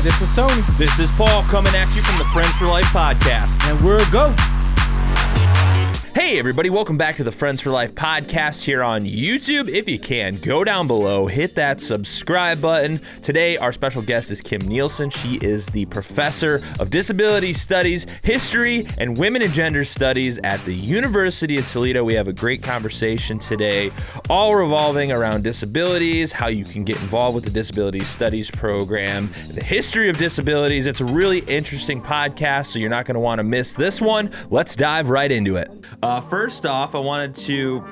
Hey, this is Tony. This is Paul coming at you from the Friends for Life podcast. And we're a go. Hey everybody, welcome back to the Friends for Life podcast here on YouTube. If you can, go down below, hit that subscribe button. Today, our special guest is Kim Nielsen. She is the Professor of Disability Studies, History, and Women and Gender Studies at the University of Toledo. We have a great conversation today, all revolving around disabilities, how you can get involved with the Disability Studies program, the history of disabilities. It's a really interesting podcast, so you're not going to want to miss this one. Let's dive right into it. First off, I wanted to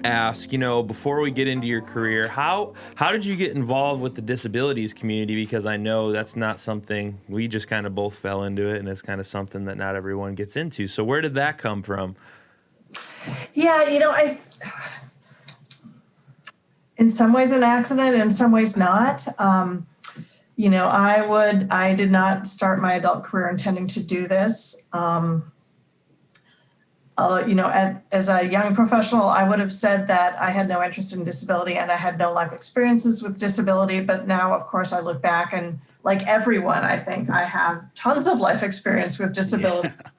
ask, before we get into your career, how did you get involved with the disabilities community? Because I know that's not something, we just kind of both fell into it, and it's kind of something that not everyone gets into. So where did that come from? Yeah, in some ways an accident, in some ways not. I did not start my adult career intending to do this. As a young professional, I would have said that I had no interest in disability and I had no life experiences with disability. But now, of course, I look back and like everyone, I think I have tons of life experience with disability. Yeah.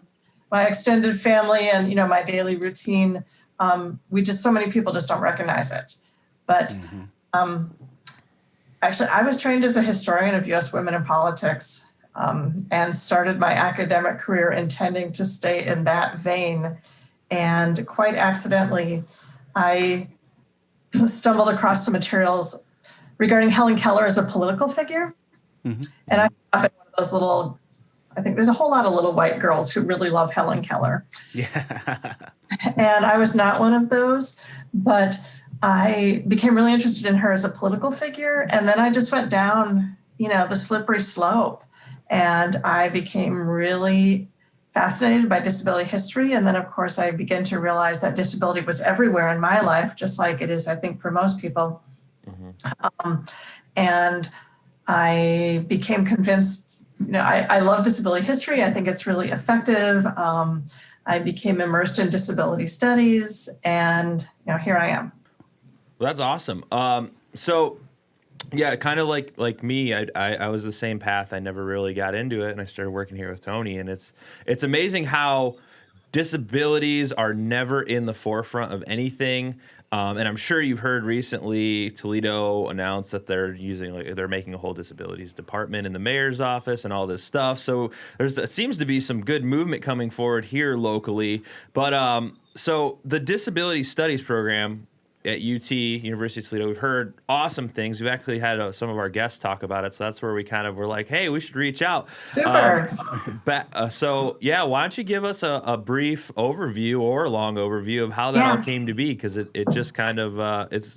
My extended family and, my daily routine, so many people just don't recognize it. But actually, I was trained as a historian of U.S. women in politics. And started my academic career intending to stay in that vein. And quite accidentally, I stumbled across some materials regarding Helen Keller as a political figure. Mm-hmm. And I ended up in one of those I think there's a whole lot of little white girls who really love Helen Keller. Yeah. And I was not one of those, but I became really interested in her as a political figure. And then I just went down, the slippery slope. And I became really fascinated by disability history. And then, of course, I began to realize that disability was everywhere in my life, just like it is, I think, for most people. Mm-hmm. And I became convinced, I love disability history. I think it's really effective. I became immersed in disability studies. And, here I am. Well, that's awesome. Yeah, kind of like me, I was the same path. I never really got into it, and I started working here with Tony, and it's amazing how disabilities are never in the forefront of anything. And I'm sure you've heard recently Toledo announced that they're making a whole disabilities department in the mayor's office and all this stuff. So it seems to be some good movement coming forward here locally. But so the disability studies program at UT, University of Toledo, we've heard awesome things. We've actually had some of our guests talk about it, so that's where we kind of were like, hey, we should reach out. Super. Why don't you give us a brief overview or a long overview of how that all came to be? Because it just kind of,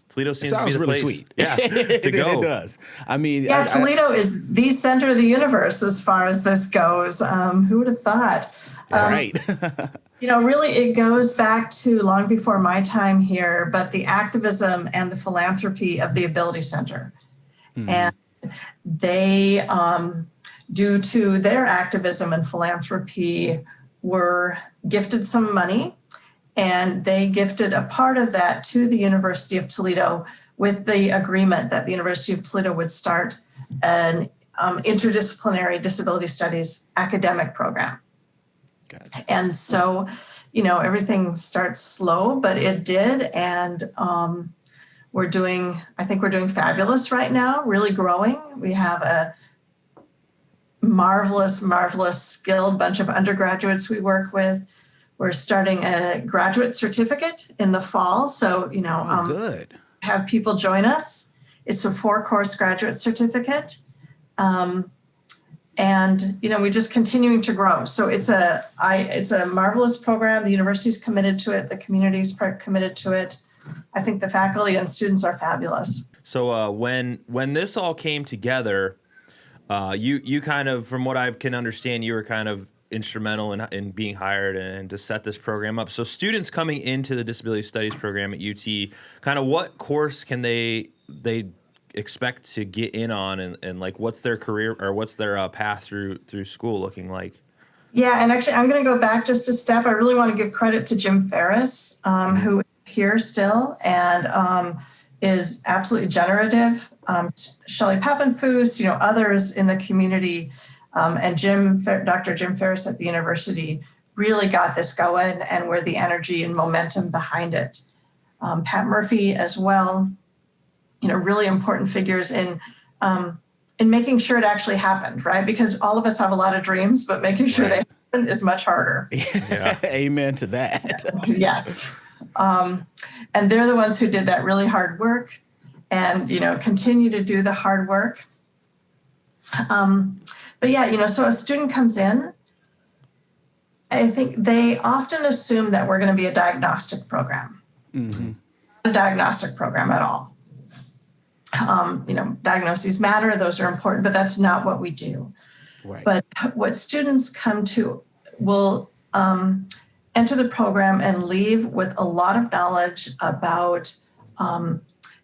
Toledo seems to be the really place. Sweet. Yeah, to go. It does. I mean, Toledo is the center of the universe as far as this goes. Who would have thought? Right. Really, it goes back to long before my time here, but the activism and the philanthropy of the Ability Center. Mm-hmm. And they, due to their activism and philanthropy, were gifted some money, and they gifted a part of that to the University of Toledo with the agreement that the University of Toledo would start an interdisciplinary disability studies academic program. And so, everything starts slow, but it did. And we're doing fabulous right now, really growing. We have a marvelous, skilled bunch of undergraduates we work with. We're starting a graduate certificate in the fall. So, good. Have people join us. It's a 4-course graduate certificate. And, we're just continuing to grow. So it's a marvelous program. The university's committed to it. The community's committed to it. I think the faculty and students are fabulous. So when this all came together, you kind of, from what I can understand, you were kind of instrumental in being hired and to set this program up. So students coming into the Disability Studies program at UT, kind of what course can they expect to get in on, and like what's their career or what's their path through school looking like? Yeah, and actually I'm going to go back just a step. I really want to give credit to Jim Ferris, who is here still, and is absolutely generative. Shelley Pappenfuss, others in the community, and Dr. Jim Ferris at the university really got this going and were the energy and momentum behind it. Pat Murphy as well, really important figures in making sure it actually happened, right? Because all of us have a lot of dreams, but making sure they happen is much harder. Yeah. Amen to that. Yes. And they're the ones who did that really hard work and, continue to do the hard work. But yeah, so a student comes in, I think they often assume that we're going to be a diagnostic program. Mm-hmm. Not a diagnostic program at all. Diagnoses matter, those are important, but that's not what we do. Right. But what students come to will enter the program and leave with a lot of knowledge about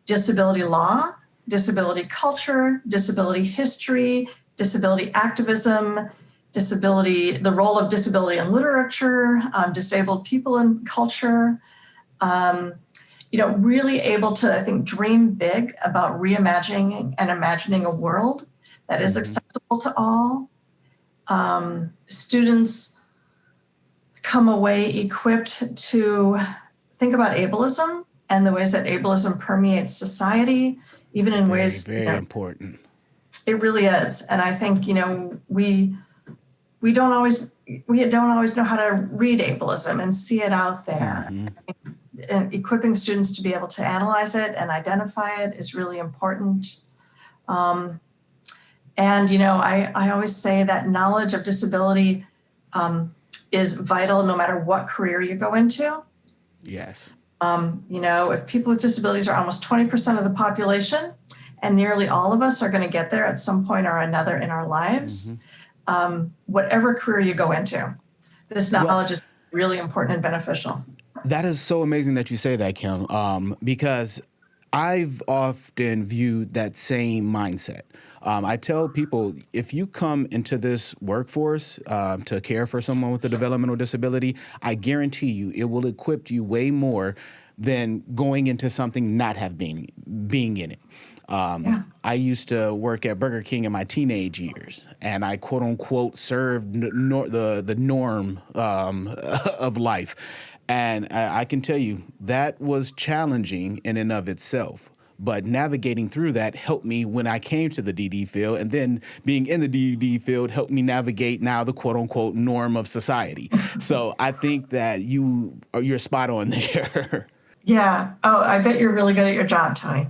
disability law, disability culture, disability history, disability activism, the role of disability in literature, disabled people in culture, really able to, I think, dream big about reimagining and imagining a world that is accessible to all. Students come away equipped to think about ableism and the ways that ableism permeates society, even in ways very important. It really is, and I think we don't always know how to read ableism and see it out there. Mm-hmm. And equipping students to be able to analyze it and identify it is really important. And I always say that knowledge of disability is vital no matter what career you go into. Yes. If people with disabilities are almost 20% of the population, and nearly all of us are going to get there at some point or another in our lives, whatever career you go into, this knowledge is really important and beneficial. That is so amazing that you say that, Kim, because I've often viewed that same mindset. I tell people, if you come into this workforce to care for someone with a developmental disability, I guarantee you it will equip you way more than going into something not being in it. I used to work at Burger King in my teenage years, and I quote unquote served the norm of life. And I can tell you that was challenging in and of itself. But navigating through that helped me when I came to the DD field, and then being in the DD field helped me navigate now the quote unquote norm of society. So I think that you're spot on there. Yeah. Oh, I bet you're really good at your job, Tony.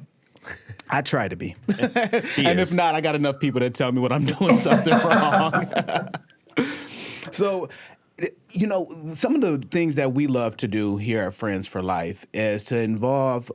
I try to be. And if not, I got enough people that tell me when I'm doing something wrong. So, some of the things that we love to do here at Friends for Life is to involve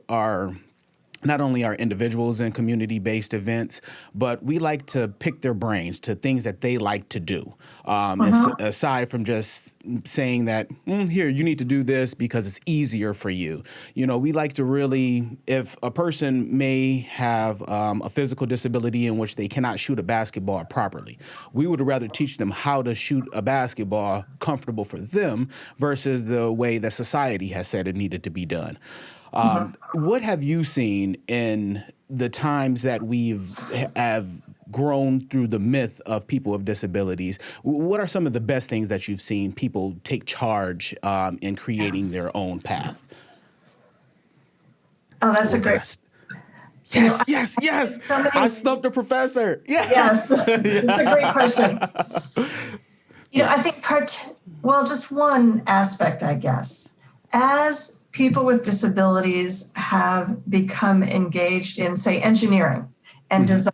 not only our individuals in community-based events, but we like to pick their brains to things that they like to do. Aside from just saying that, here, you need to do this because it's easier for you. We like to really, if a person may have a physical disability in which they cannot shoot a basketball properly, we would rather teach them how to shoot a basketball comfortable for them versus the way that society has said it needed to be done. What have you seen in the times that have grown through the myth of people with disabilities? What are some of the best things that you've seen people take charge in creating their own path? Oh, that's a great. Yes. I stumped the professor. Yes. It's a great question. I think just one aspect, I guess, as people with disabilities have become engaged in, say, engineering and design,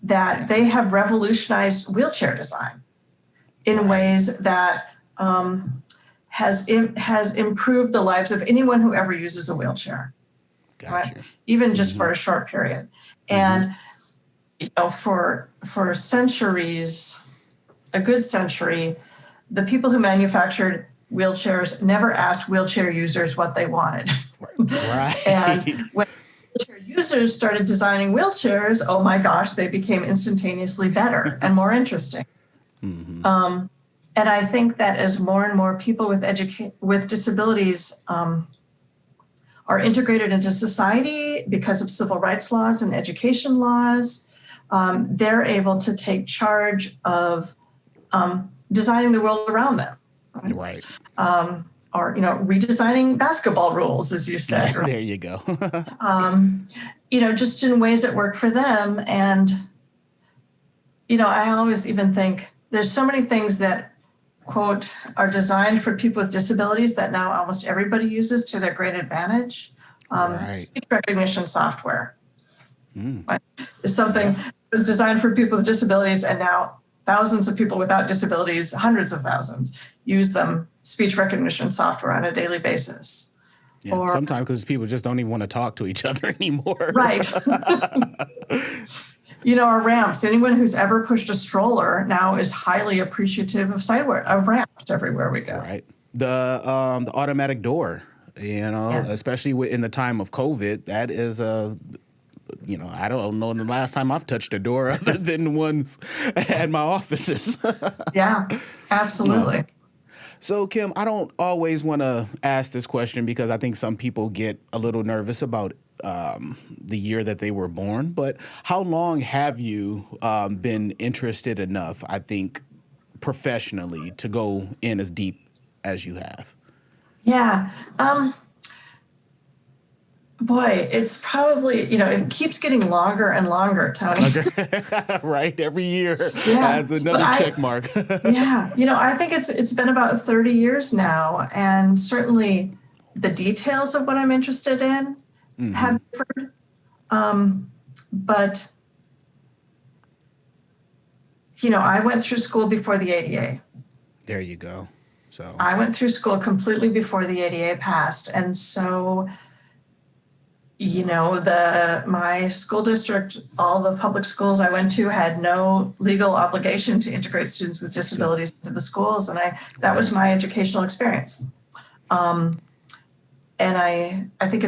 that they have revolutionized wheelchair design in ways that has improved the lives of anyone who ever uses a wheelchair. Gotcha. Right? Even just for a short period. And for centuries, a good century, the people who manufactured wheelchairs never asked wheelchair users what they wanted. Right. And when wheelchair users started designing wheelchairs, oh my gosh, they became instantaneously better and more interesting. And I think that as more and more people with disabilities are integrated into society because of civil rights laws and education laws. They're able to take charge of designing the world around them. Right. Or, redesigning basketball rules, as you said. Right? There you go. Just in ways that work for them. And, I always even think there's so many things that, quote, are designed for people with disabilities that now almost everybody uses to their great advantage. Right. Speech recognition software is something that was designed for people with disabilities, and now thousands of people without disabilities, hundreds of thousands, use speech recognition software on a daily basis. Yeah, or sometimes because people just don't even want to talk to each other anymore. Right. Our ramps, anyone who's ever pushed a stroller now is highly appreciative of ramps everywhere we go. Right. The automatic door, Yes. especially in the time of COVID, that is I don't know the last time I've touched a door other than the ones at my offices. Yeah, absolutely. So, Kim, I don't always want to ask this question because I think some people get a little nervous about the year that they were born. But how long have you been interested enough, I think, professionally to go in as deep as you have? Yeah. Boy, it's probably, it keeps getting longer and longer, Tony. Right. Every year adds another check mark. Yeah. I think it's been about 30 years now. And certainly the details of what I'm interested in have differed. But, I went through school before the ADA. There you go. So I went through school completely before the ADA passed. And so my school district, all the public schools I went to had no legal obligation to integrate students with disabilities into the schools. And that was my educational experience. And I think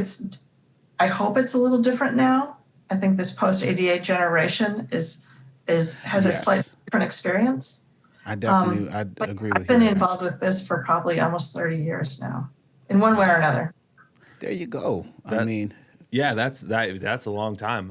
I hope it's a little different now. I think this post-ADA generation has a slightly different experience. I definitely, I agree with you. I've been involved with this for probably almost 30 years now, in one way or another. There you go. Yeah, that's a long time.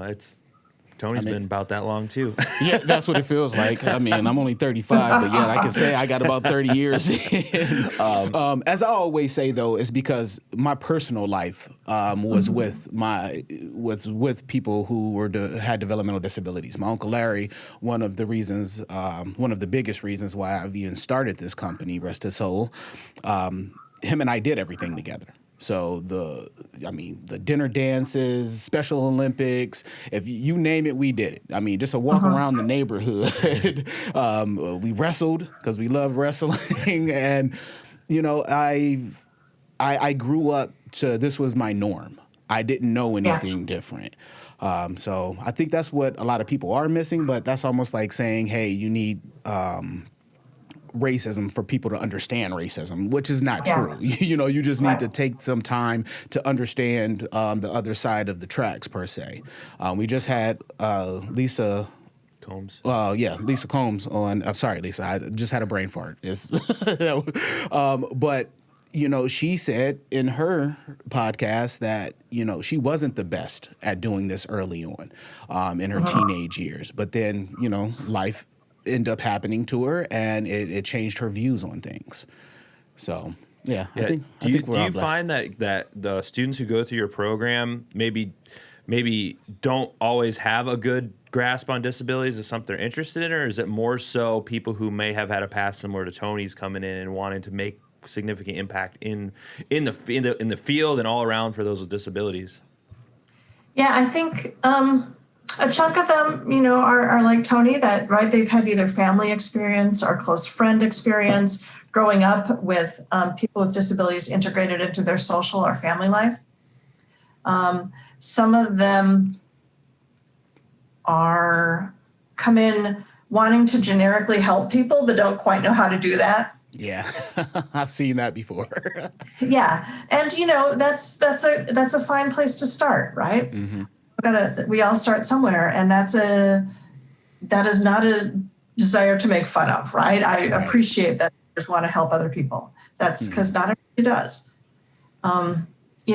Tony's been about that long too. Yeah, that's what it feels like. I'm only 35, but yeah, I can say I got about 30 years. As I always say, though, is because my personal life was with people who had developmental disabilities. My Uncle Larry, one of the biggest reasons why I've even started this company, rest his soul, him and I did everything together. So the dinner dances, Special Olympics, if you name it, we did it. Just a walk around the neighborhood. We wrestled because we love wrestling. And, I grew up this was my norm. I didn't know anything different. So I think that's what a lot of people are missing, but that's almost like saying, hey, you need racism for people to understand racism, which is not true. You just need to take some time to understand the other side of the tracks, per se. We just had Lisa Combs. Lisa Combs on. I'm sorry, Lisa. I just had a brain fart. But she said in her podcast that she wasn't the best at doing this early on in her teenage years, but then life end up happening to her, and it changed her views on things. So, yeah. Do you find that the students who go through your program maybe don't always have a good grasp on disabilities as something they're interested in, or is it more so people who may have had a past similar to Tony's coming in and wanting to make significant impact in the field and all around for those with disabilities? Yeah, I think a chunk of them, are like Tony, that, right, they've had either family experience or close friend experience growing up with people with disabilities integrated into their social or family life. Some of them come in wanting to generically help people, but don't quite know how to do that. Yeah, I've seen that before. Yeah, and that's a fine place to start, right? Mm-hmm. We all start somewhere, and that is not a desire to make fun of, right? I appreciate that others want to help other people. That's because not everybody does.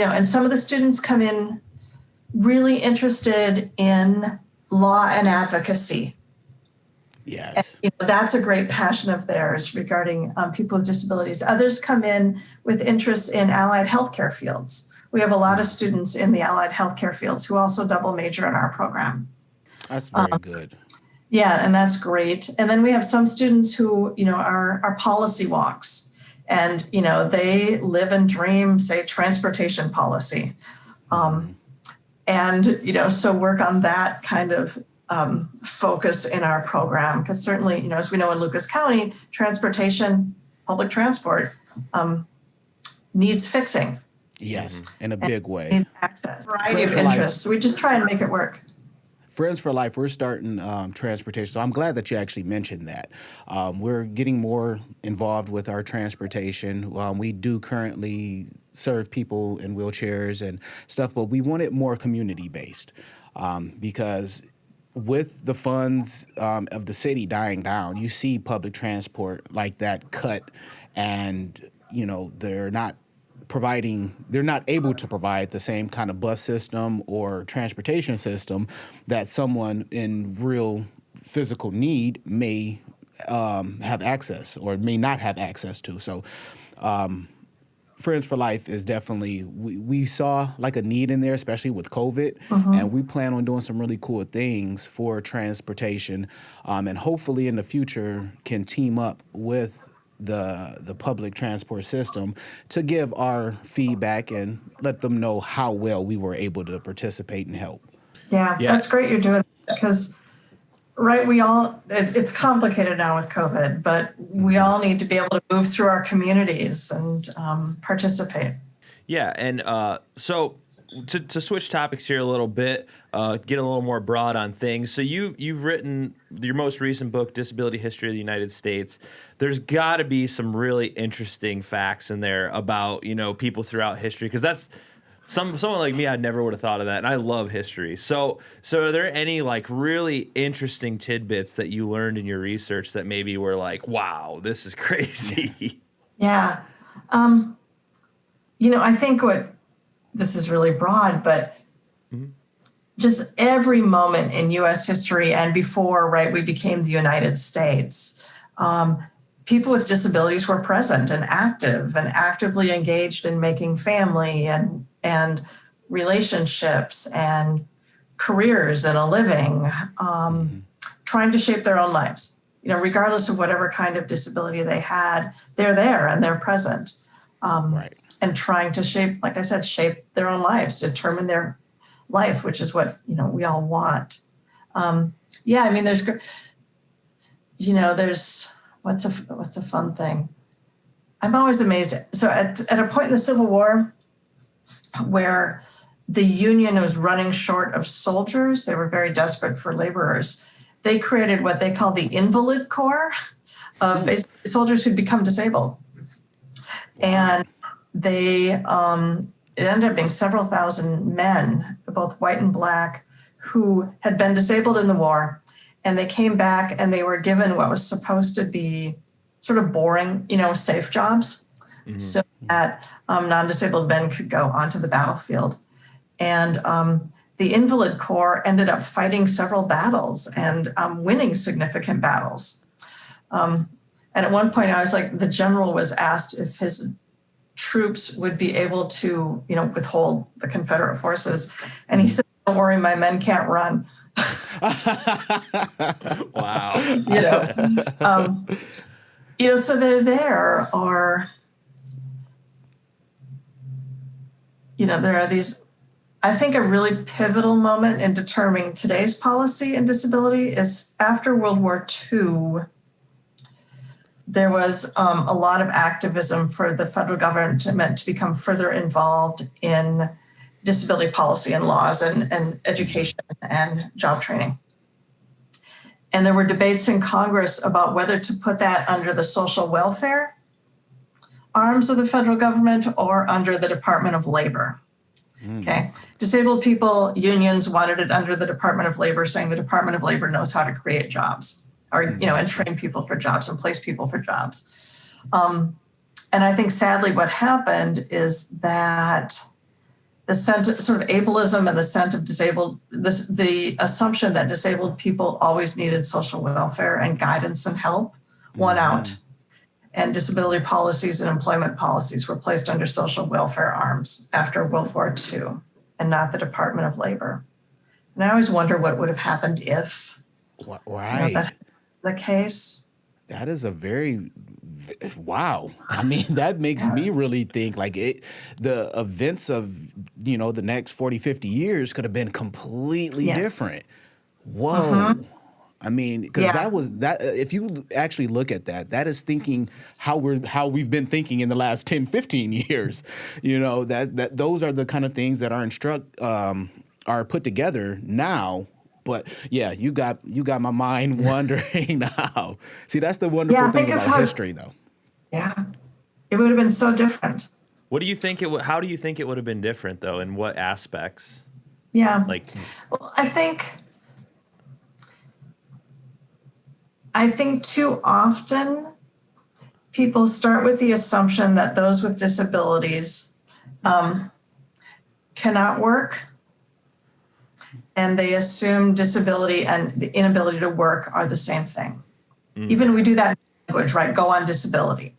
and some of the students come in really interested in law and advocacy. Yes. And, that's a great passion of theirs regarding people with disabilities. Others come in with interests in allied healthcare fields. We have a lot of students in the allied healthcare fields who also double major in our program. That's very good. Yeah, and that's great. And then we have some students who, are policy walks, and, they live and dream, say, transportation policy. And, so work on that kind of focus in our program, because certainly, as we know in Lucas County, transportation, public transport needs fixing. Yes, in a big way. Needs access, variety of interests. So we just try and make it work. Friends for Life, we're starting transportation. So I'm glad that you actually mentioned that. We're getting more involved with our transportation. We do currently serve people in wheelchairs and stuff, but we want it more community-based because with the funds of the city dying down, you see public transport like that cut, and, they're not able to provide the same kind of bus system or transportation system that someone in real physical need may have access or may not have access to. So Friends for Life is definitely, we saw like a need in there, especially with COVID, and we plan on doing some really cool things for transportation, and hopefully in the future can team up with the public transport system to give our feedback and let them know how well we were able to participate and help. Yeah. That's great you're doing that, because it's complicated now with COVID, but we all need to be able to move through our communities and participate. Yeah, and so to switch topics here a little bit, get a little more broad on things. So you've written your most recent book, Disability History of the United States. There's got to be some really interesting facts in there about people throughout history, because that's someone like me, I never would have thought of that, and I love history. So are there any like really interesting tidbits that you learned in your research that maybe were like, wow, this is crazy? Yeah. I think this is really broad, but just every moment in U.S. history and before, we became the United States, people with disabilities were present and active and actively engaged in making family and relationships and careers and a living, trying to shape their own lives. Regardless of whatever kind of disability they had, they're there and they're present. And trying to shape their own lives, determine their life, which is what, we all want. There's what's a fun thing? I'm always amazed. So at a point in the Civil War where the Union was running short of soldiers, they were very desperate for laborers. They created what they call the Invalid Corps of basically soldiers who'd become disabled. And they, it ended up being several thousand men, both white and black, who had been disabled in the war. And they came back and they were given what was supposed to be sort of boring, safe jobs, so that non-disabled men could go onto the battlefield. And the Invalid Corps ended up fighting several battles and winning significant battles. And at one point, I was like, the general was asked if his troops would be able to, withhold the Confederate forces. And he said, "Don't worry, my men can't run." Wow. So they're there, or, there are these, I think a really pivotal moment in determining today's policy in disability is after World War II. There was a lot of activism for the federal government to become further involved in disability policy and laws and education and job training. And there were debates in Congress about whether to put that under the social welfare arms of the federal government or under the Department of Labor. Okay. Disabled people unions wanted it under the Department of Labor, saying the Department of Labor knows how to create jobs, or, and train people for jobs and place people for jobs. And I think sadly what happened is that sort of ableism and the scent of the assumption that disabled people always needed social welfare and guidance and help won out. And disability policies and employment policies were placed under social welfare arms after World War II and not the Department of Labor. And I always wonder what would have happened if that the case. That is a very, wow. I mean, that makes me really think like the events of, the next 40, 50 years could have been completely different. Whoa. I mean, because that if you actually look at that, that is thinking how we've been thinking in the last 10, 15 years. That those are the kind of things that are put together now. But yeah, you got my mind wandering now. See, that's the wonderful thing about history, though. Yeah, it would have been so different. What do you think how do you think it would have been different, though? In what aspects? Yeah. Well, I think too often people start with the assumption that those with disabilities cannot work. And they assume disability and the inability to work are the same thing. Even we do that in language, right? Go on disability.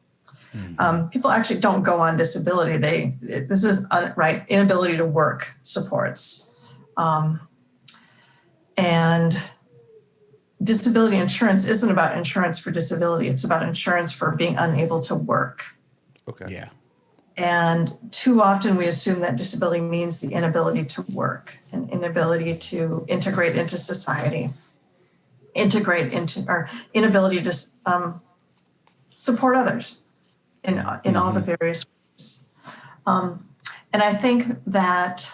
People actually don't go on disability. This is right, inability to work supports. And disability insurance isn't about insurance for disability. It's about insurance for being unable to work. Okay. Yeah. And too often we assume that disability means the inability to work and inability to integrate into society, or inability to support others in all the various ways. And I think that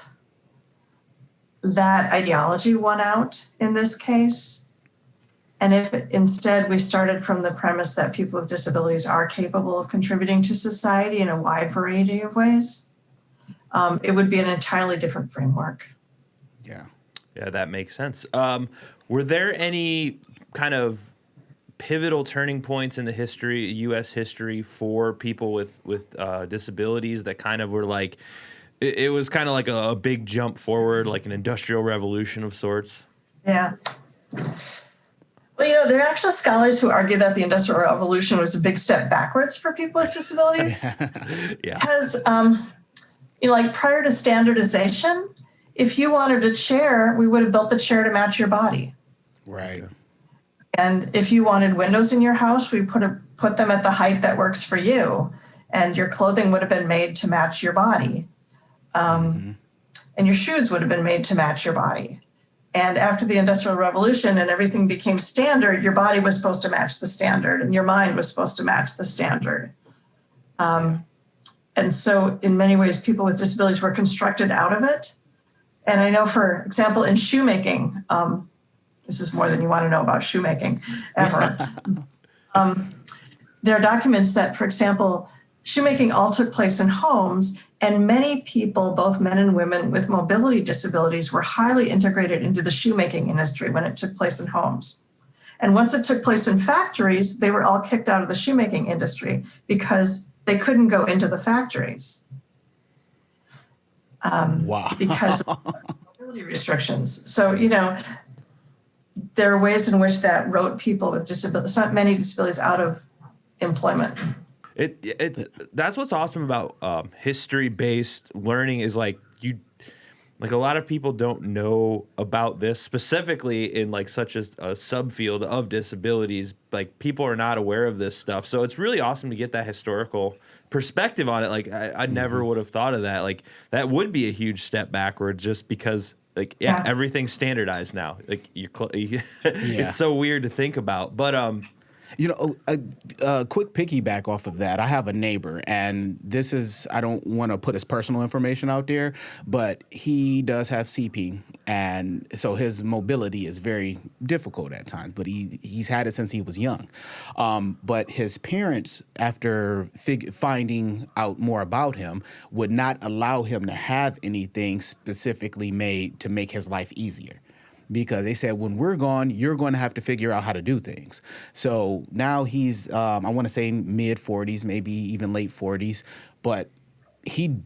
ideology won out in this case. And if instead we started from the premise that people with disabilities are capable of contributing to society in a wide variety of ways, it would be an entirely different framework. Yeah. Yeah, that makes sense. Were there any kind of pivotal turning points in the U.S. history for people with disabilities that kind of were like, it was kind of like a big jump forward, like an industrial revolution of sorts? Yeah. Well, there are actually scholars who argue that the Industrial Revolution was a big step backwards for people with disabilities. Yeah. Because, like prior to standardization, if you wanted a chair, we would have built the chair to match your body. Right. And if you wanted windows in your house, we put them at the height that works for you. And your clothing would have been made to match your body. And your shoes would have been made to match your body. And after the Industrial Revolution and everything became standard, your body was supposed to match the standard and your mind was supposed to match the standard. And so in many ways, people with disabilities were constructed out of it. And I know, for example, in shoemaking, this is more than you want to know about shoemaking ever. There are documents that, for example, shoemaking all took place in homes, and many people, both men and women with mobility disabilities, were highly integrated into the shoemaking industry when it took place in homes. And once it took place in factories, they were all kicked out of the shoemaking industry because they couldn't go into the factories. Wow. Because of mobility restrictions. So, there are ways in which that wrote people with disabilities, not many disabilities, out of employment. That's what's awesome about history-based learning is like a lot of people don't know about this specifically in like such a subfield of disabilities. Like people are not aware of this stuff, so it's really awesome to get that historical perspective on it. Like I never would have thought of that. Like that would be a huge step backwards just because everything's standardized now. Like it's so weird to think about, but a quick piggyback off of that. I have a neighbor, and this is, I don't want to put his personal information out there, but he does have CP, and so his mobility is very difficult at times, but he's had it since he was young. But his parents, after finding out more about him, would not allow him to have anything specifically made to make his life easier. Because they said, when we're gone, you're going to have to figure out how to do things. So now he's, I want to say mid 40s, maybe even late 40s. But he,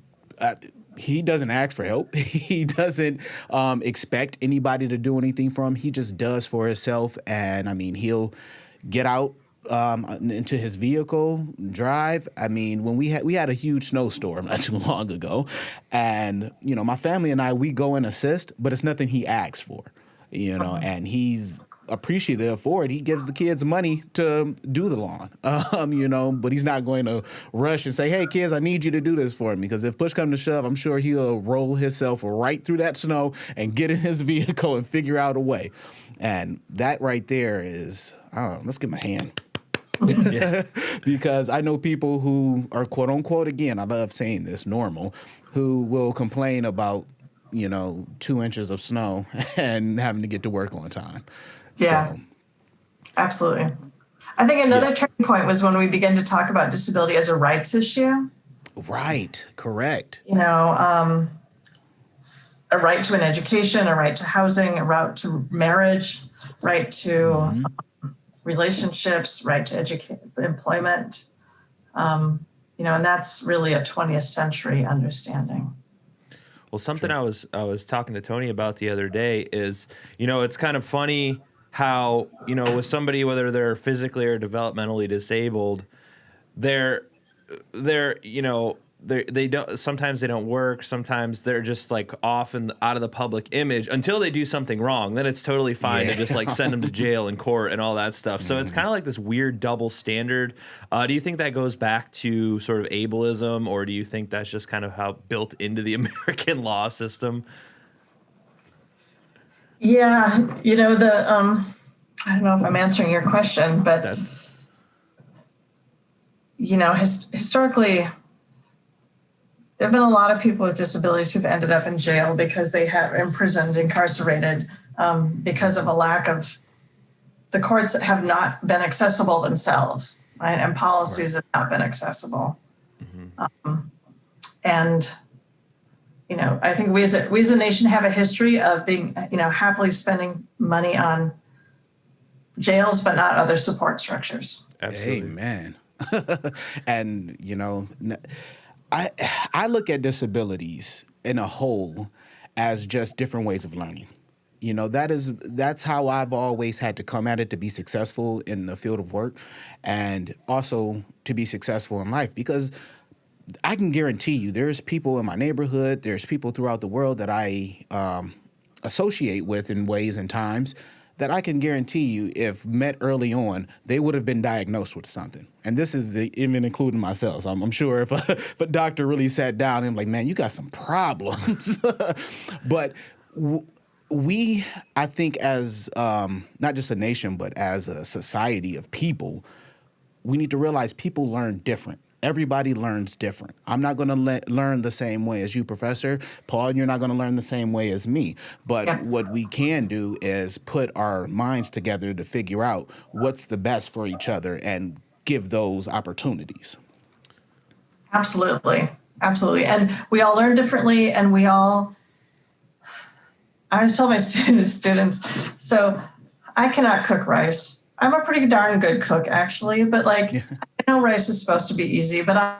he doesn't ask for help. He doesn't expect anybody to do anything for him. He just does for himself. And I mean, he'll get out into his vehicle, drive. I mean, when we had a huge snowstorm not too long ago, and my family and I, we go and assist, but it's nothing he asks for, and he's appreciative for it. He gives the kids money to do the lawn, but he's not going to rush and say, hey, kids, I need you to do this for me. Because if push comes to shove, I'm sure he'll roll himself right through that snow and get in his vehicle and figure out a way. And that right there is, let's give him a hand. Because I know people who are, quote unquote, again, I love saying this, normal, who will complain about, 2 inches of snow and having to get to work on time. Yeah, so. Absolutely. I think another turning point was when we began to talk about disability as a rights issue. Right. Correct. A right to an education, a right to housing, a right to marriage, right to relationships, right to employment. And that's really a 20th century understanding. Well, something I was talking to Tony about the other day is, it's kind of funny how, with somebody, whether they're physically or developmentally disabled, they don't, sometimes they don't work. Sometimes they're just like off and out of the public image until they do something wrong. Then it's totally fine to just like send them to jail and court and all that stuff. So it's kind of like this weird double standard. Do you think that goes back to sort of ableism, or do you think that's just kind of how built into the American law system? Yeah, I don't know if I'm answering your question, but historically, there have been a lot of people with disabilities who've ended up in jail because they have imprisoned, incarcerated, because of a lack of, the courts have not been accessible themselves, right? And policies have not been accessible. I think we as a nation have a history of being, happily spending money on jails, but not other support structures. Absolutely. Amen. And, I look at disabilities in a whole as just different ways of learning. That's how I've always had to come at it to be successful in the field of work, and also to be successful in life, because I can guarantee you there's people in my neighborhood, there's people throughout the world that I associate with in ways and times that I can guarantee you, if met early on, they would have been diagnosed with something. And this is even including myself. So I'm sure if a doctor really sat down and like, man, you got some problems. But we, I think, as not just a nation, but as a society of people, we need to realize people learn different. Everybody learns different. I'm not going to learn the same way as you, Professor. Paul, you're not going to learn the same way as me. But what we can do is put our minds together to figure out what's the best for each other and give those opportunities. Absolutely. Absolutely. And we all learn differently, and I always tell my students, so I cannot cook rice. I'm a pretty darn good cook, actually, but I know rice is supposed to be easy, but I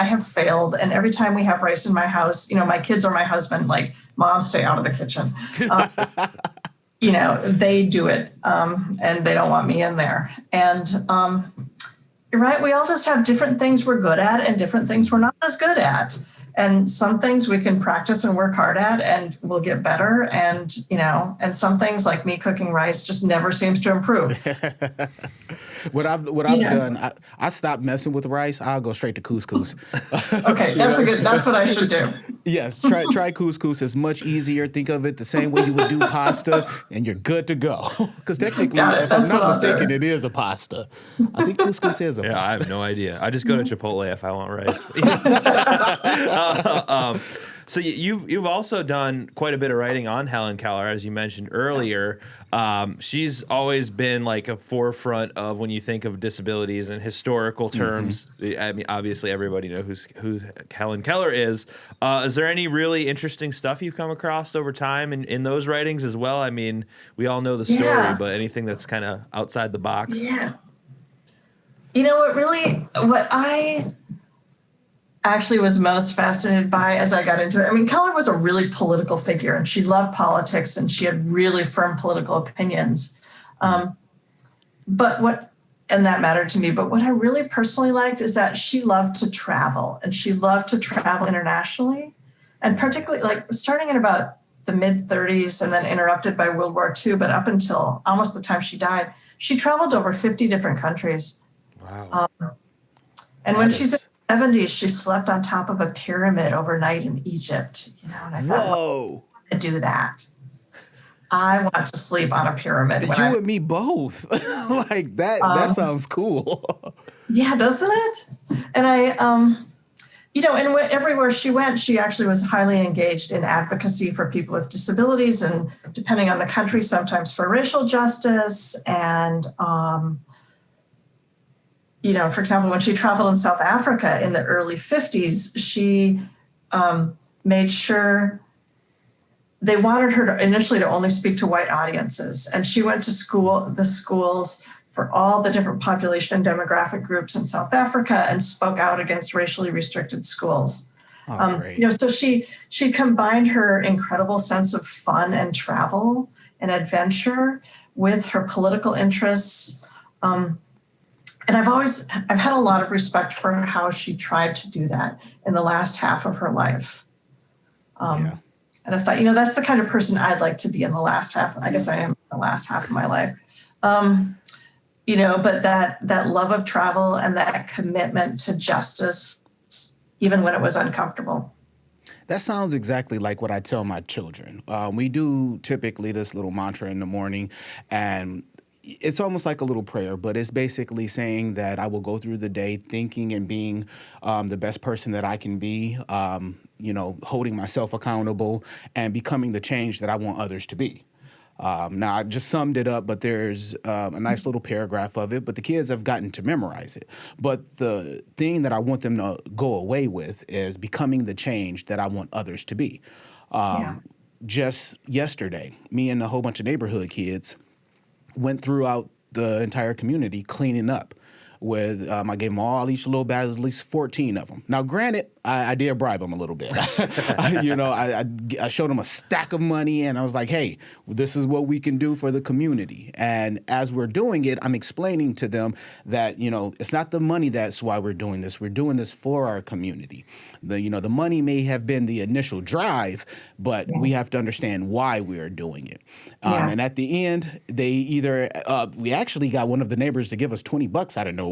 have failed. And every time we have rice in my house, my kids or my husband, like, Mom, stay out of the kitchen. They do it, and they don't want me in there. And you're right, we all just have different things we're good at and different things we're not as good at. And some things we can practice and work hard at and we'll get better. And, and some things, like me cooking rice, just never seems to improve. What I've done, I stopped messing with rice. I'll go straight to couscous. Okay, that's what I should do. Yes, try couscous. It's much easier. Think of it the same way you would do pasta, and you're good to go. Because technically, if I'm not mistaken, it is a pasta. I think couscous is a pasta. I have no idea. I just go to Chipotle if I want rice. So you've also done quite a bit of writing on Helen Keller, as you mentioned earlier. She's always been like a forefront of when you think of disabilities in historical terms. I mean, obviously everybody knows who Helen Keller is. Is there any really interesting stuff you've come across over time in those writings as well? I mean, we all know the story, but anything that's kind of outside the box? Yeah. What actually was most fascinated by as I got into it. I mean, Keller was a really political figure, and she loved politics, and she had really firm political opinions. But and that mattered to me. But what I really personally liked is that she loved to travel, and she loved to travel internationally, and particularly like starting in about the mid 30s and then interrupted by World War II. But up until almost the time she died, she traveled over 50 different countries. Wow. And when she's in her 70s, she slept on top of a pyramid overnight in Egypt. And I thought, Whoa. I want to do that. I want to sleep on a pyramid. You and me both. Like that. That sounds cool. Yeah, doesn't it? And and everywhere she went, she actually was highly engaged in advocacy for people with disabilities, and depending on the country, sometimes for racial justice. And for example, when she traveled in South Africa in the early 50s, she made sure they wanted her to initially to only speak to white audiences. And she went to the schools for all the different population and demographic groups in South Africa and spoke out against racially restricted schools. So she combined her incredible sense of fun and travel and adventure with her political interests. And I've had a lot of respect for how she tried to do that in the last half of her life. And I thought, that's the kind of person I'd like to be in the last half. I guess I am in the last half of my life. But that love of travel and that commitment to justice, even when it was uncomfortable. That sounds exactly like what I tell my children. We do typically this little mantra in the morning, and it's almost like a little prayer, but it's basically saying that I will go through the day thinking and being the best person that I can be, holding myself accountable and becoming the change that I want others to be. Now, I just summed it up, but there's a nice little paragraph of it, but the kids have gotten to memorize it. But the thing that I want them to go away with is becoming the change that I want others to be. Just yesterday, me and a whole bunch of neighborhood kids went throughout the entire community cleaning up with, I gave them all each little bags, at least 14 of them. Now, granted, I did bribe them a little bit. I showed them a stack of money, and I was like, hey, this is what we can do for the community. And as we're doing it, I'm explaining to them that, it's not the money that's why we're doing this. We're doing this for our community. The money may have been the initial drive, but we have to understand why we are doing it. And at the end, they either, we actually got one of the neighbors to give us $20 out of nowhere,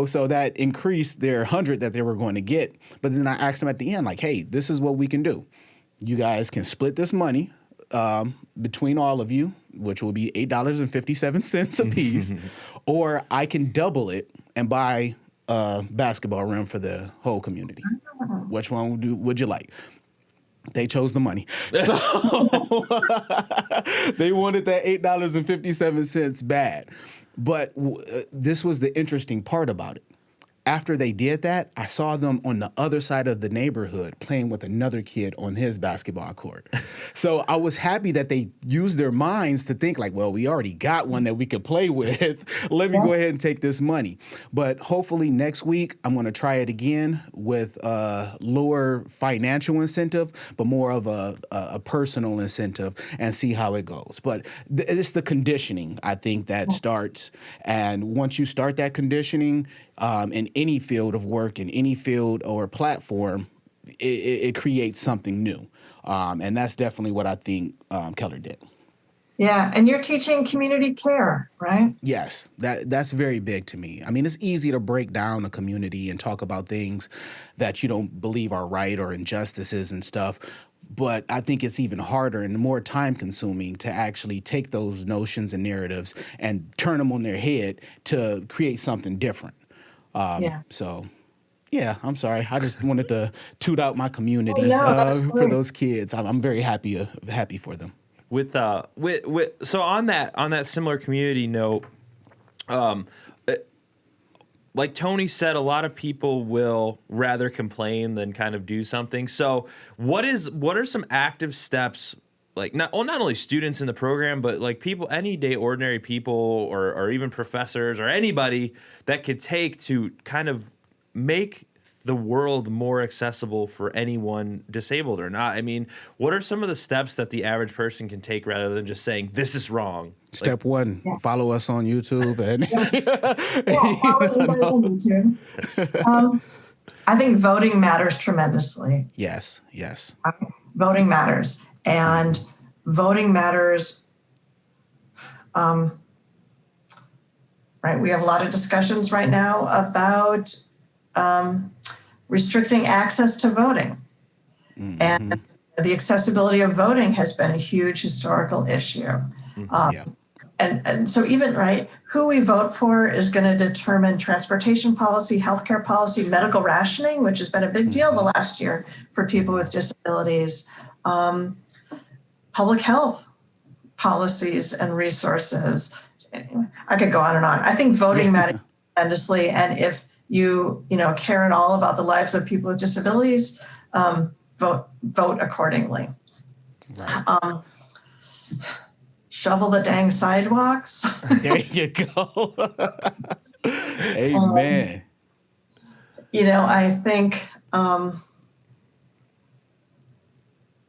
so that increased their 100 that they were going to get. But then I asked them at the end, like, hey, this is what we can do. You guys can split this money between all of you, which will be $8.57 a piece, or I can double it and buy a basketball rim for the whole community. Which one would you like? They chose the money. So they wanted that $8.57 bad. But this was the interesting part about it. After they did that, I saw them on the other side of the neighborhood playing with another kid on his basketball court. So I was happy that they used their minds to think like, well, we already got one that we could play with. Let me go ahead and take this money. But hopefully next week, I'm going to try it again with a lower financial incentive, but more of a personal incentive, and see how it goes. But it's the conditioning, I think, that starts. And once you start that conditioning, in any field of work, in any field or platform, it creates something new. And that's definitely what I think Keller did. Yeah, and you're teaching community care, right? Yes, that's very big to me. I mean, it's easy to break down a community and talk about things that you don't believe are right or injustices and stuff. But I think it's even harder and more time consuming to actually take those notions and narratives and turn them on their head to create something different. So, yeah, I'm sorry. I just wanted to toot out my community for those kids. I'm very happy for them. So on that similar community note, like Tony said, a lot of people will rather complain than kind of do something. So what are some active steps? Like not only students in the program, but like people, any ordinary people or even professors or anybody that could take to kind of make the world more accessible for anyone disabled or not? I mean, what are some of the steps that the average person can take rather than just saying this is wrong? Step one, follow us on YouTube. And follow you guys on YouTube. I think voting matters tremendously. Yes. Voting matters. And voting matters, right? We have a lot of discussions right now about restricting access to voting. And the accessibility of voting has been a huge historical issue. And so even, right, who we vote for is going to determine transportation policy, healthcare policy, medical rationing, which has been a big deal the last year for people with disabilities, public health policies and resources. Anyway, I could go on and on. I think voting matters tremendously. And if you care at all about the lives of people with disabilities, vote accordingly. Right. Shovel the dang sidewalks. There you go. Amen. I think our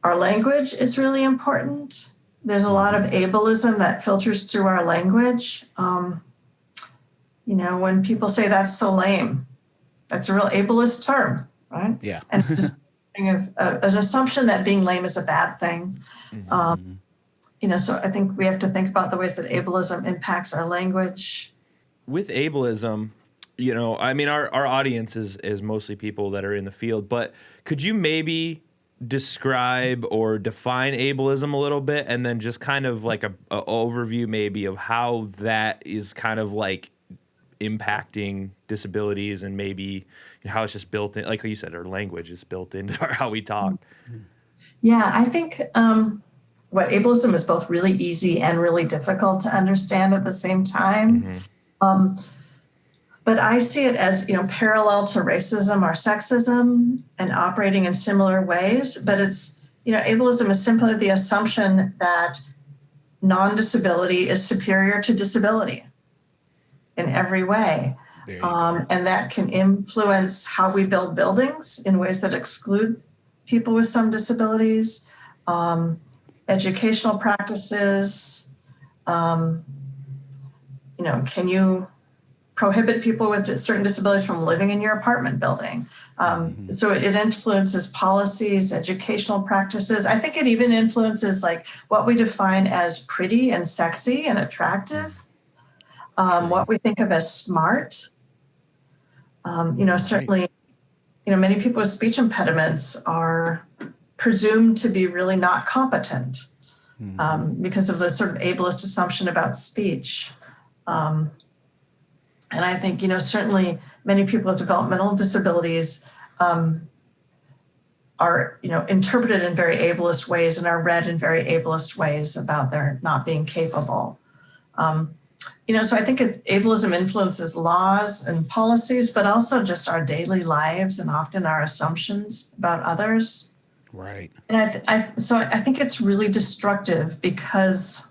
language is really important. There's a lot of ableism that filters through our language. When people say that's so lame, that's a real ableist term, right? Yeah. And just an assumption that being lame is a bad thing. So I think we have to think about the ways that ableism impacts our language. With ableism, our audience is mostly people that are in the field, but could you maybe describe or define ableism a little bit, and then just kind of like a overview maybe of how that is kind of like impacting disabilities, and maybe how it's just built in, like you said, our language is built into how we talk. Yeah, I think what ableism is both really easy and really difficult to understand at the same time. But I see it as, parallel to racism or sexism and operating in similar ways. But it's, ableism is simply the assumption that non-disability is superior to disability in every way. And that can influence how we build buildings in ways that exclude people with some disabilities, educational practices. Can you prohibit people with certain disabilities from living in your apartment building? So it influences policies, educational practices. I think it even influences like what we define as pretty and sexy and attractive, what we think of as smart. Certainly, many people with speech impediments are presumed to be really not competent because of the sort of ableist assumption about speech. And I think, certainly many people with developmental disabilities are, interpreted in very ableist ways and are read in very ableist ways about their not being capable. So I think ableism influences laws and policies, but also just our daily lives and often our assumptions about others. Right. And I think it's really destructive because,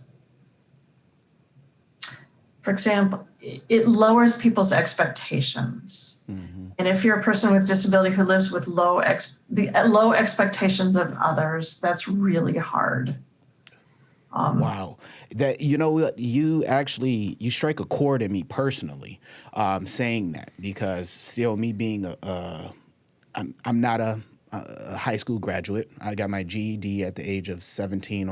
for example, it lowers people's expectations. And if you're a person with disability who lives with low expectations of others, that's really hard. Wow. That, you strike a chord in me personally, saying that, because still me being I'm not a high school graduate. I got my GED at the age of 17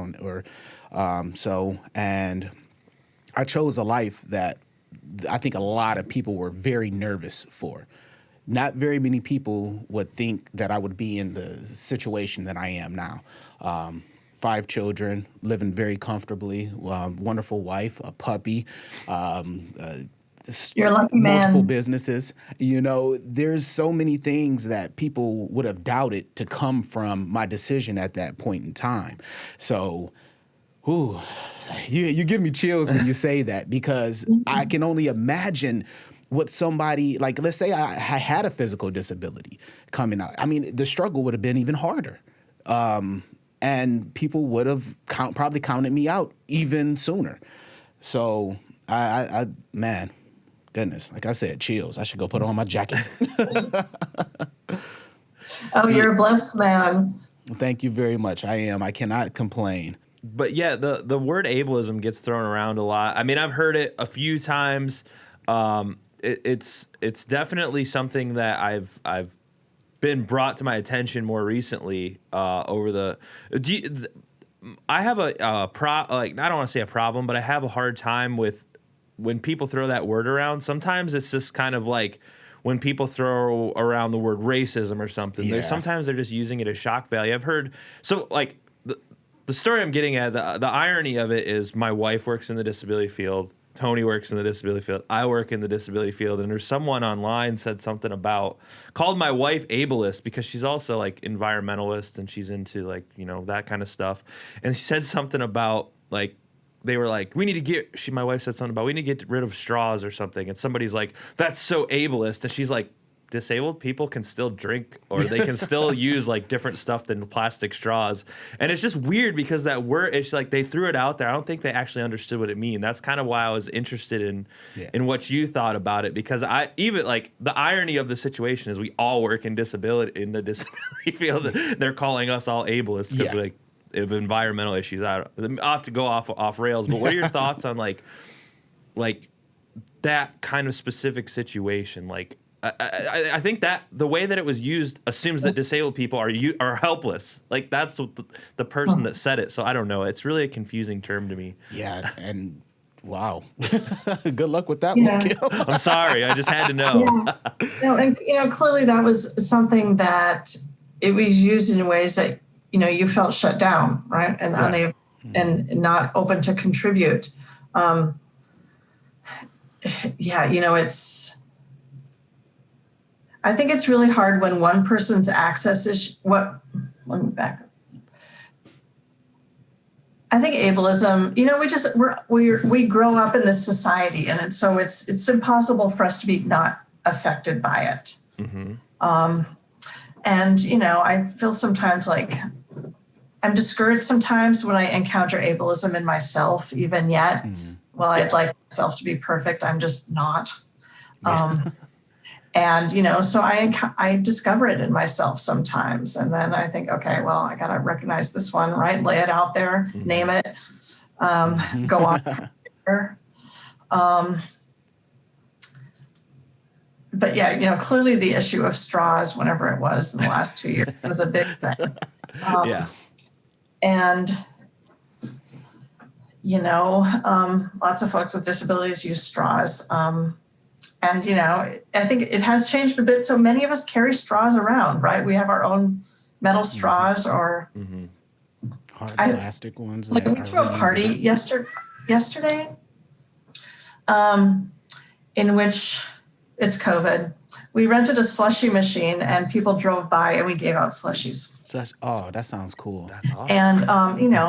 and I chose a life that I think a lot of people were very nervous for. Not very many people would think that I would be in the situation that I am now. 5 children, living very comfortably, wonderful wife, a puppy, You're a lucky man. Multiple businesses. There's so many things that people would have doubted to come from my decision at that point in time. So, you give me chills when you say that, because I can only imagine what somebody, like, let's say I had a physical disability coming out. I mean, the struggle would have been even harder. And people would have probably counted me out even sooner. So, man, goodness, like I said, chills. I should go put on my jacket. Oh, you're a blessed man. Thank you very much. I am. I cannot complain. But yeah, the word ableism gets thrown around a lot. I mean, I've heard it a few times. It's definitely something that I've been brought to my attention more recently. I have I don't want to say a problem, but I have a hard time with when people throw that word around. Sometimes it's just kind of like when people throw around the word racism or something. Yeah. Sometimes they're just using it as shock value. I've heard the story I'm getting at, the irony of it is my wife works in the disability field. Tony works in the disability field. I work in the disability field. And there's someone online said something called my wife ableist because she's also like environmentalist and she's into like, that kind of stuff. And she said something about like, they were like, my wife said something about we need to get rid of straws or something. And somebody's like, that's so ableist. And she's like, disabled people can still drink or they can still use like different stuff than plastic straws. And it's just weird because that word, it's like they threw it out there. I don't think they actually understood what it means. That's kind of why I was interested in what you thought about it, because I even like the irony of the situation is we all work in the disability field. They're calling us all ableist because like of environmental issues. I'll have to go off rails, but what are your thoughts on like that kind of specific situation? Like, I think that the way that it was used assumes that disabled people are helpless. Like that's what the person that said it. So I don't know. It's really a confusing term to me. Yeah, and wow, good luck with that one, Kim. I'm sorry, I just had to know. No, and clearly that was something that it was used in ways that you felt shut down, right, and unable and not open to contribute. It's. I think it's really hard when one person's access is let me back up. I think ableism, we grow up in this society, and so it's impossible for us to be not affected by it. Mm-hmm. I feel sometimes like I'm discouraged sometimes when I encounter ableism in myself, even yet. Mm-hmm. Well, I'd like myself to be perfect. I'm just not. And, so I discover it in myself sometimes. And then I think, okay, well, I got to recognize this one, right? Lay it out there, name it, go on. But yeah, clearly the issue of straws, whenever it was in the last 2 years, was a big thing. And, lots of folks with disabilities use straws. And, I think it has changed a bit. So many of us carry straws around, right? We have our own metal straws or hard plastic ones. Like we threw a party yesterday in which it's COVID. We rented a slushie machine and people drove by and we gave out slushies. That sounds cool. That's awesome. And,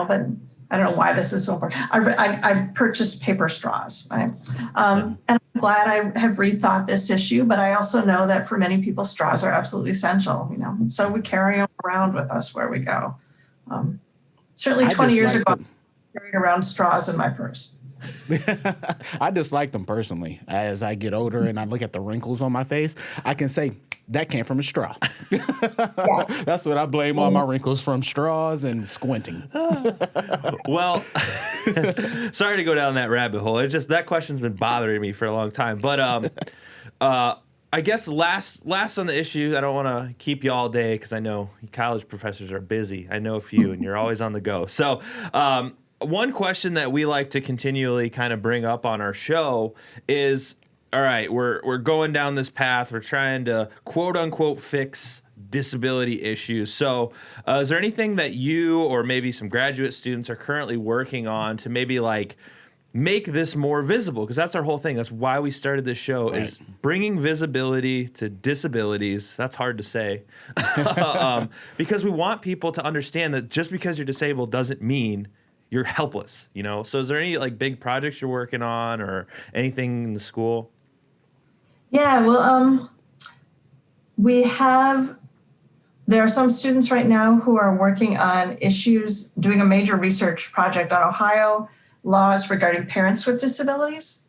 but I don't know why this is so important. I purchased paper straws, right? And I'm glad I have rethought this issue, but I also know that for many people, straws are absolutely essential, So we carry them around with us where we go. Certainly 20 years ago, I carried around straws in my purse. I dislike them personally. As I get older and I look at the wrinkles on my face, I can say, that came from a straw. That's what I blame all my wrinkles from, straws and squinting. Well, sorry to go down that rabbit hole. It's just that question's been bothering me for a long time. But I guess last on the issue, I don't want to keep you all day because I know college professors are busy. I know a few, and you're always on the go. So one question that we like to continually kind of bring up on our show is, all right, we're going down this path. We're trying to quote unquote fix disability issues. So is there anything that you or maybe some graduate students are currently working on to maybe like make this more visible? Because that's our whole thing. That's why we started this show, is bringing visibility to disabilities. That's hard to say. Because we want people to understand that just because you're disabled doesn't mean you're helpless, So is there any like big projects you're working on or anything in the school? Yeah, well, there are some students right now who are working on issues, doing a major research project on Ohio laws regarding parents with disabilities,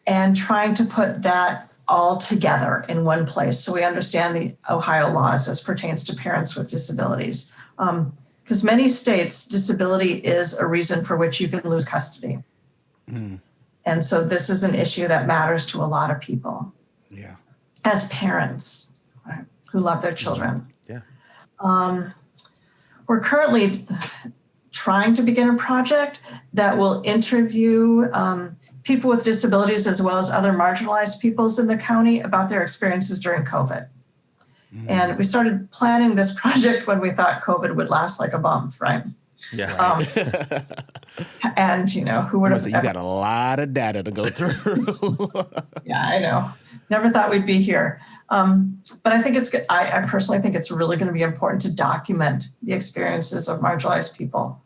and trying to put that all together in one place. So we understand the Ohio laws as pertains to parents with disabilities. Because many states, disability is a reason for which you can lose custody. Mm. And so this is an issue that matters to a lot of people. Yeah. As parents, right, who love their children. Yeah. We're currently trying to begin a project that will interview people with disabilities as well as other marginalized peoples in the county about their experiences during COVID. Mm. And we started planning this project when we thought COVID would last like a month, right? Yeah. And, who would have... You got a lot of data to go through. Yeah, I know. Never thought we'd be here. But I think it's good. I personally think it's really going to be important to document the experiences of marginalized people.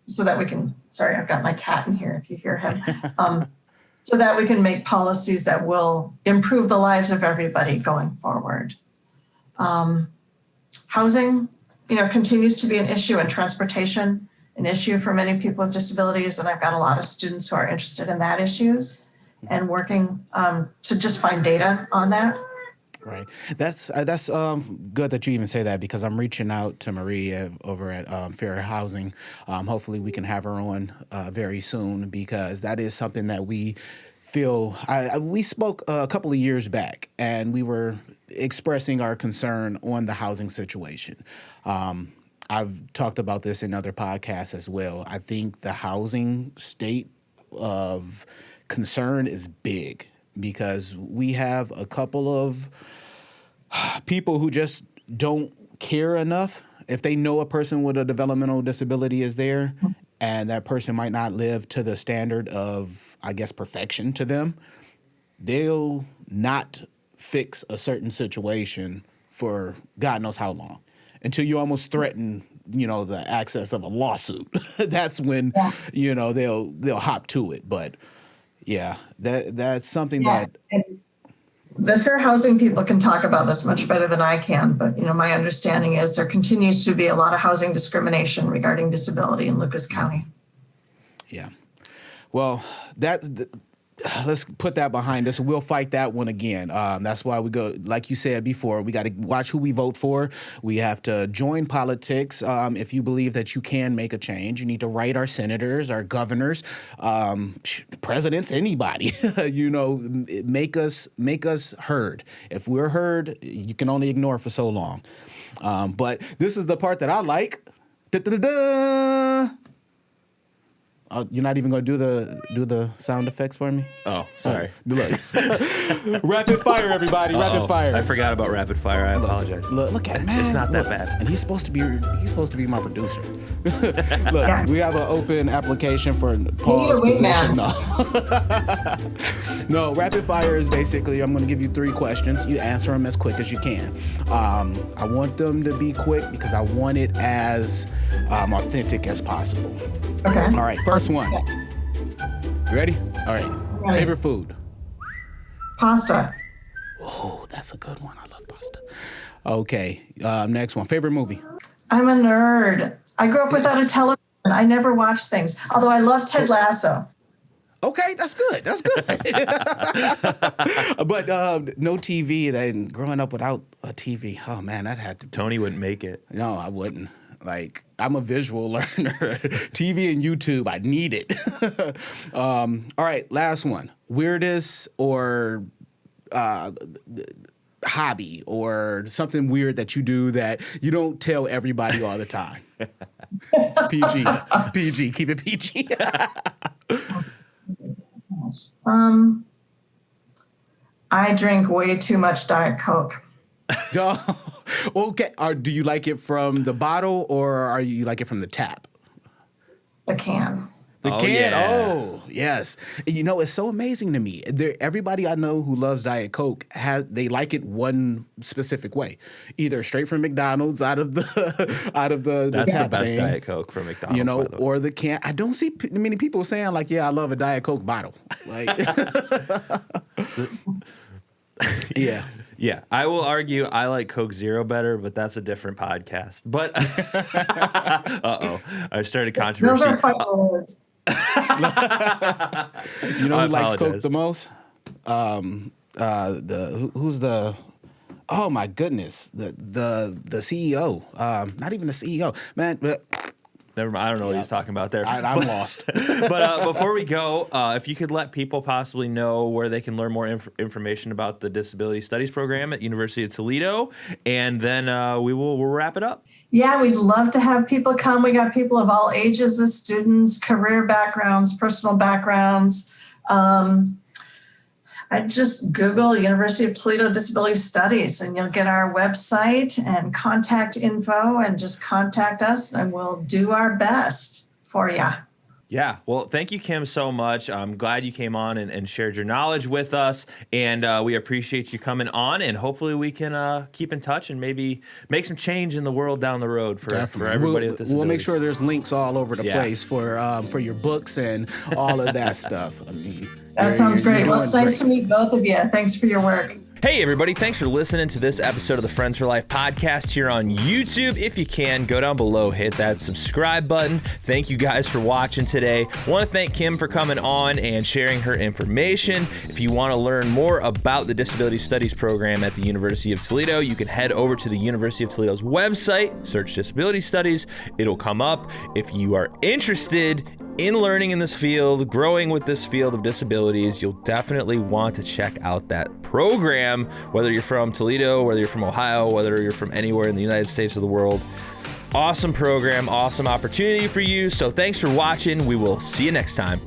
So that we can, sorry, I've got my cat in here if you hear him, so that we can make policies that will improve the lives of everybody going forward. Housing, continues to be an issue, and transportation, an issue for many people with disabilities. And I've got a lot of students who are interested in that issues and working to just find data on that. Right. That's good that you even say that, because I'm reaching out to Marie over at Fair Housing. Hopefully we can have her on very soon, because that is something that we feel. We spoke a couple of years back, and we were expressing our concern on the housing situation. I've talked about this in other podcasts as well. I think the housing state of concern is big, because we have a couple of people who just don't care enough. If they know a person with a developmental disability is there, and that person might not live to the standard of, I guess, perfection to them, they'll not fix a certain situation for God knows how long, until you almost threaten, the access of a lawsuit. That's when, they'll hop to it. But yeah, that's something that... The fair housing people can talk about this much better than I can, but my understanding is there continues to be a lot of housing discrimination regarding disability in Lucas County. Yeah. Well, let's put that behind us. We'll fight that one again. That's why we go, like you said before, we got to watch who we vote for. We have to join politics. If you believe that you can make a change, you need to write our senators, our governors, presidents, anybody. Make us heard. If we're heard, you can only ignore for so long. But this is the part that I like. Da-da-da-da! You're not even going to do the sound effects for me? Oh, sorry. Look. Rapid fire, everybody. Uh-oh. Rapid fire. I forgot about rapid fire. I apologize. Look at man. It's not that bad. And he's supposed to be my producer. Look, we have an open application for pause position. No, rapid fire is basically, I'm going to give you 3 questions. You answer them as quick as you can. I want them to be quick because I want it as authentic as possible. Okay. All right, first one. You ready? All right. Ready. Favorite food? Pasta. Oh, that's a good one. I love pasta. Okay, next one. Favorite movie? I'm a nerd. I grew up without a television. I never watched things, although I love Ted Lasso. Okay, that's good. That's good. But no TV. Then growing up without a TV, oh man, that had to. Tony wouldn't make it. No, I wouldn't. Like, I'm a visual learner. TV and YouTube, I need it. All right, last one. Weirdest or hobby or something weird that you do that you don't tell everybody all the time. PG, keep it PG. I drink way too much Diet Coke. Okay. Do you like it from the bottle or are you like it from the tap? The can. The can. Yeah. Oh, yes. And it's so amazing to me. Everybody I know who loves Diet Coke they like it one specific way, either straight from McDonald's out of the That's the the best thing, Diet Coke from McDonald's. By the way. Or the can. I don't see many people saying like, "Yeah, I love a Diet Coke bottle." Like, yeah. Yeah, I will argue I like Coke Zero better, but that's a different podcast. But I started controversy. Those are fun words. Who likes Coke the most? who's the, oh my goodness, the CEO, not even the CEO, man. Never mind. I don't know what he's talking about there. I'm lost. But before we go, if you could let people possibly know where they can learn more information about the Disability Studies program at University of Toledo, and then we'll wrap it up. Yeah, we'd love to have people come. We got people of all ages as students, career backgrounds, personal backgrounds. I just Google University of Toledo Disability Studies and you'll get our website and contact info, and just contact us and we'll do our best for you. Yeah. Well, thank you, Kim, so much. I'm glad you came on and shared your knowledge with us. And we appreciate you coming on. And hopefully we can keep in touch and maybe make some change in the world down the road for everybody with disabilities. We'll make sure there's links all over the place for your books and all of that stuff. I mean, that sounds great. Well, it's nice to meet both of you. Thanks for your work. Hey, everybody. Thanks for listening to this episode of the Friends for Life podcast here on YouTube. If you can, go down below, hit that subscribe button. Thank you guys for watching today. I want to thank Kim for coming on and sharing her information. If you want to learn more about the Disability Studies program at the University of Toledo, you can head over to the University of Toledo's website, search Disability Studies. It'll come up. If you are interested in learning in this field, growing with this field of disabilities, you'll definitely want to check out that program, whether you're from Toledo, whether you're from Ohio, whether you're from anywhere in the United States or the world. Awesome program, awesome opportunity for you. So thanks for watching. We will see you next time.